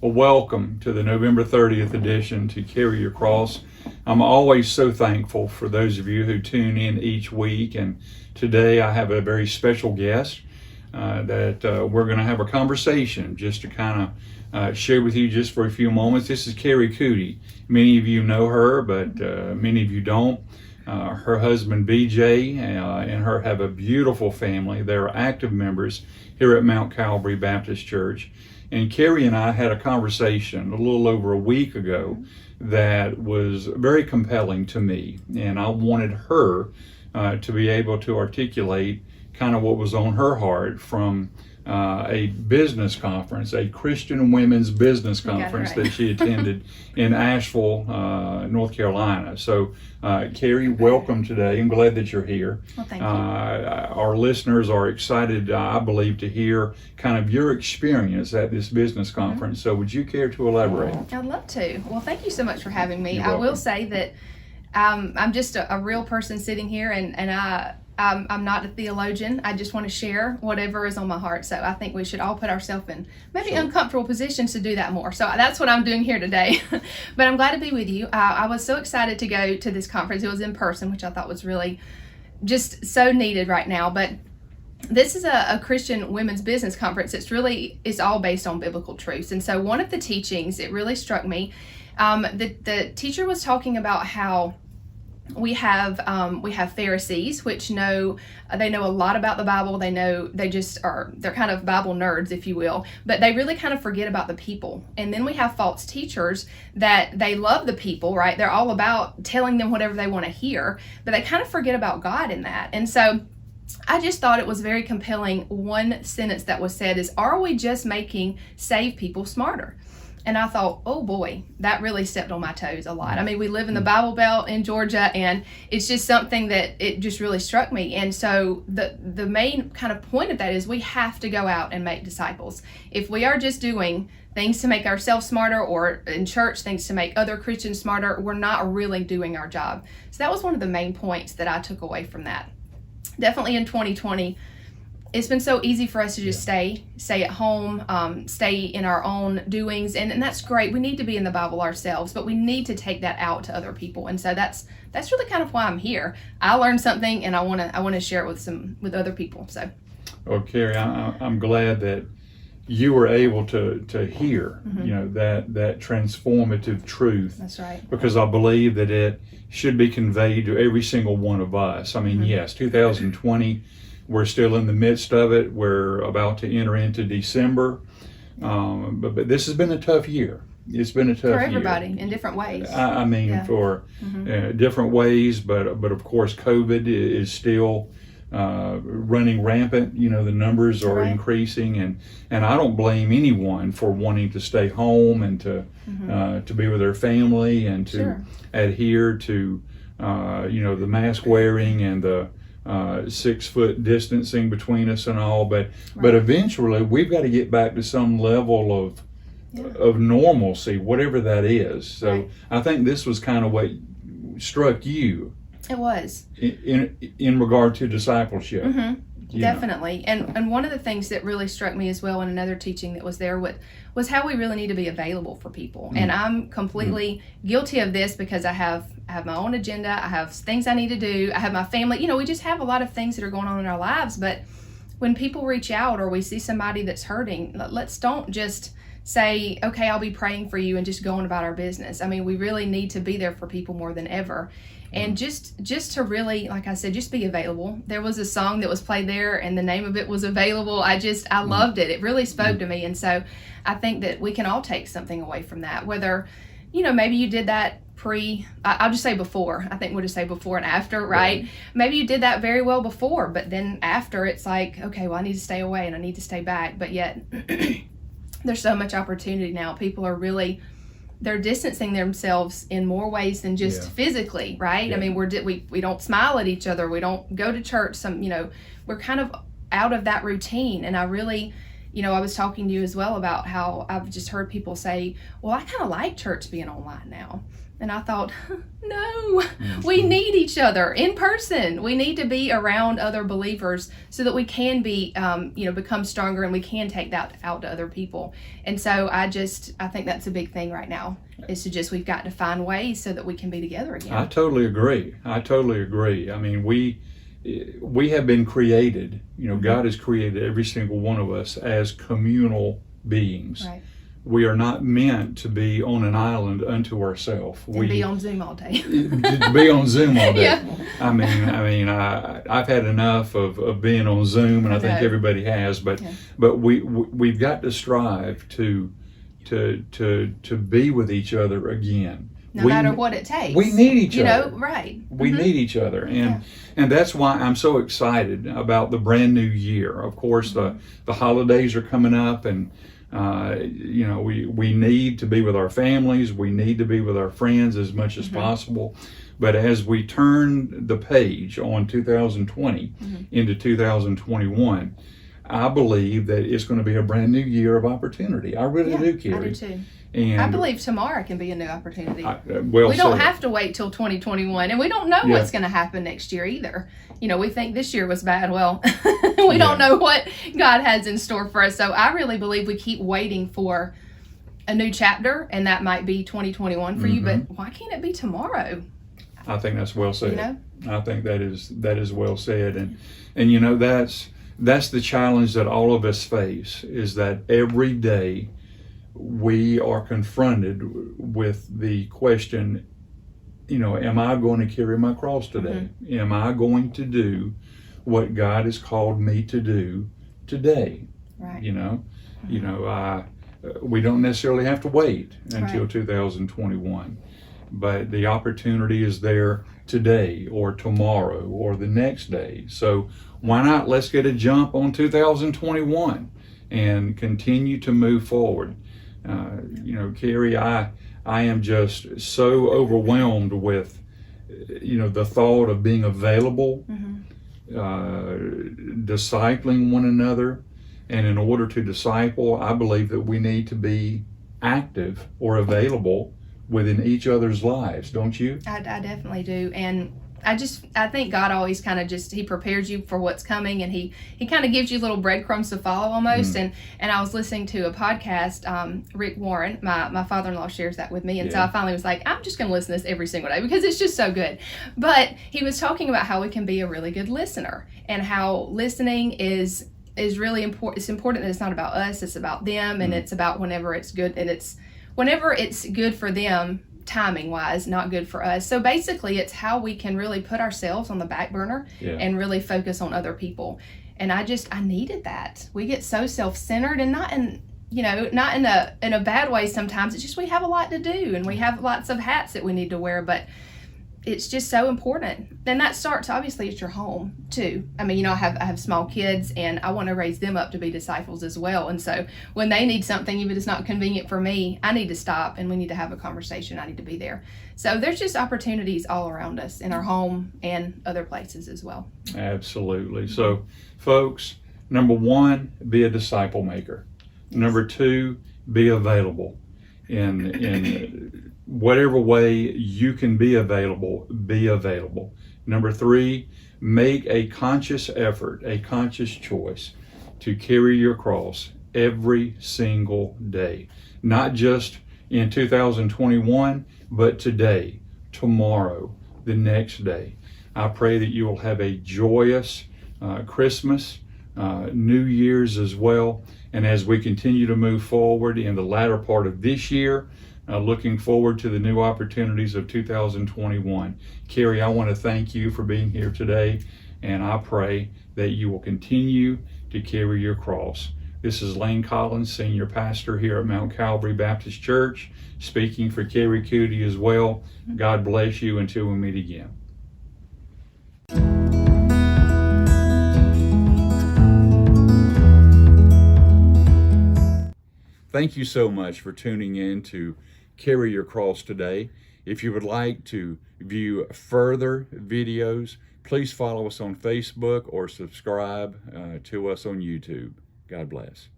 Well, welcome to the November 30th edition to Carry Your Cross. I'm always so thankful for those of you who tune in each week, and today I have a very special guest that we're going to have a conversation just to kind of share with you just for a few moments. This is Kari Coody. Many of you know her, but many of you don't. Her husband BJ and her have a beautiful family. They're active members here at Mount Calvary Baptist Church. And Kari and I had a conversation a little over a week ago that was very compelling to me. And I wanted her to be able to articulate kind of what was on her heart from a business conference, a Christian women's business conference that she attended in Asheville, North Carolina. So, Kari, welcome today. I'm glad that you're here. Well, thank you. Our listeners are excited, I believe, to hear kind of your experience at this business conference. So, would you care to elaborate? I'd love to. Well, thank you so much for having me. You're I will welcome. say that I'm just a real person sitting here, and I'm not a theologian. I just want to share whatever is on my heart. So I think we should all put ourselves in maybe uncomfortable positions to do that more. So that's what I'm doing here today. But I'm glad to be with you. I was so excited to go to this conference. It was in person, which I thought was really just so needed right now. But this is a Christian women's business conference. It's all based on biblical truths. And so one of the teachings, it really struck me. The teacher was talking about how we have Pharisees, which know a lot about the Bible. They're kind of Bible nerds, if you will, but they really kind of forget about the people. And then we have false teachers that they love the people, right? They're all about telling them whatever they want to hear, but they kind of forget about God in that. And so I just thought it was very compelling. One sentence that was said is, "Are we just making saved people smarter?" And I thought, oh boy, that really stepped on my toes a lot. I mean, we live in the Bible Belt in Georgia, and it's just something that it just really struck me. And so the main kind of point of that is we have to go out and make disciples. If we are just doing things to make ourselves smarter, or in church, things to make other Christians smarter, we're not really doing our job. So that was one of the main points that I took away from that. Definitely in 2020, it's been so easy for us to just stay at home, stay in our own doings, and that's great. We need to be in the Bible ourselves, but we need to take that out to other people. And so that's really kind of why I'm here. I learned something, and I want to share it with other people. So, Well, Kari, I'm glad that you were able to hear, that transformative truth. That's right. Because I believe that it should be conveyed to every single one of us. I mean, yes, 2020. We're still in the midst of it. We're about to enter into December. But this has been a tough year. It's been a tough year. For everybody, in different ways. I mean, for different ways, but of course, COVID is still running rampant. The numbers are increasing, and I don't blame anyone for wanting to stay home and to be with their family and to adhere to, the mask wearing and the 6 foot distancing between us and all, but eventually we've got to get back to some level of normalcy, whatever that is. So I think this was kind of what struck you. It was in regard to discipleship. Definitely. And one of the things that really struck me as well in another teaching that was there was how we really need to be available for people. And I'm completely guilty of this because I have my own agenda. I have things I need to do. I have my family. We just have a lot of things that are going on in our lives. But when people reach out or we see somebody that's hurting, let's don't just say, okay, I'll be praying for you and just going about our business. I mean, we really need to be there for people more than ever. And just to really, like I said, just be available. There was a song that was played there, and the name of it was Available. I loved it. It really spoke to me. And so I think that we can all take something away from that, whether, maybe you did that I'll just say before. I think we'll just say before and after, right? Maybe you did that very well before, but then after it's like, okay, well, I need to stay away and I need to stay back. But yet there's so much opportunity now. People are they're distancing themselves in more ways than just physically, right? I mean, we don't smile at each other. We don't go to church. We're kind of out of that routine. And I really, I was talking to you as well about how I've just heard people say, well, I kind of like church being online now. And I thought, no, we need each other in person. We need to be around other believers so that we can be, become stronger, and we can take that out to other people. And so I think that's a big thing right now, is we've got to find ways so that we can be together again. I totally agree. I mean, we have been created, God has created every single one of us as communal beings. Right. We are not meant to be on an island unto ourselves. We be on Zoom all day. To be on Zoom all day. Yeah. I've had enough of being on Zoom, and I think everybody has. But we've got to strive to be with each other again. No matter what it takes. We need each other. Right. We need each other. And that's why I'm so excited about the brand new year. Of course, the holidays are coming up, and we need to be with our families. We need to be with our friends as much as possible. But as we turn the page on 2020 into 2021, I believe that it's going to be a brand new year of opportunity. I really do, Kari. I do too. And I believe tomorrow can be a new opportunity. We don't have to wait till 2021, and we don't know what's going to happen next year either. We think this year was bad. Well, we don't know what God has in store for us. So I really believe we keep waiting for a new chapter, and that might be 2021 for you, but why can't it be tomorrow? I think that's well said. I think that is well said. And that's the challenge that all of us face, is that every day we are confronted with the question, am I going to carry my cross today? Am I going to do what God has called me to do today? Right. We don't necessarily have to wait until 2021, but the opportunity is there today or tomorrow or the next day. So why not? Let's get a jump on 2021 and continue to move forward. Kari, I am just so overwhelmed with, the thought of being available, discipling one another. And in order to disciple, I believe that we need to be active or available within each other's lives, don't you? I definitely do. And I think God always kind of he prepares you for what's coming, and he kind of gives you little breadcrumbs to follow almost. And I was listening to a podcast, Rick Warren, my father-in-law shares that with me. And so I finally was like, I'm just going to listen to this every single day because it's just so good. But he was talking about how we can be a really good listener, and how listening is really important. It's important that it's not about us, it's about them, and it's about whenever it's good, and it's whenever it's good for them, timing wise, not good for us. So basically it's how we can really put ourselves on the back burner and really focus on other people. And I needed that. We get so self-centered, and not in a bad way sometimes. It's just we have a lot to do, and we have lots of hats that we need to wear, but it's just so important. And that starts obviously at your home too. I mean, I have small kids, and I want to raise them up to be disciples as well. And so when they need something, even if it's not convenient for me, I need to stop and we need to have a conversation. I need to be there. So there's just opportunities all around us in our home and other places as well. Absolutely. So folks, number one, be a disciple maker. Number two, be available. In whatever way you can be available, be available. Number three, make a conscious effort, a conscious choice to carry your cross every single day. Not just in 2021, but today, tomorrow, the next day. I pray that you will have a joyous Christmas, New Year's as well. And as we continue to move forward in the latter part of this year, looking forward to the new opportunities of 2021. Kari, I want to thank you for being here today, and I pray that you will continue to carry your cross. This is Lane Collins, Senior Pastor here at Mount Calvary Baptist Church, speaking for Kari Coody as well. God bless you until we meet again. Thank you so much for tuning in to Carry Your Cross today. If you would like to view further videos, please follow us on Facebook or subscribe to us on YouTube. God bless.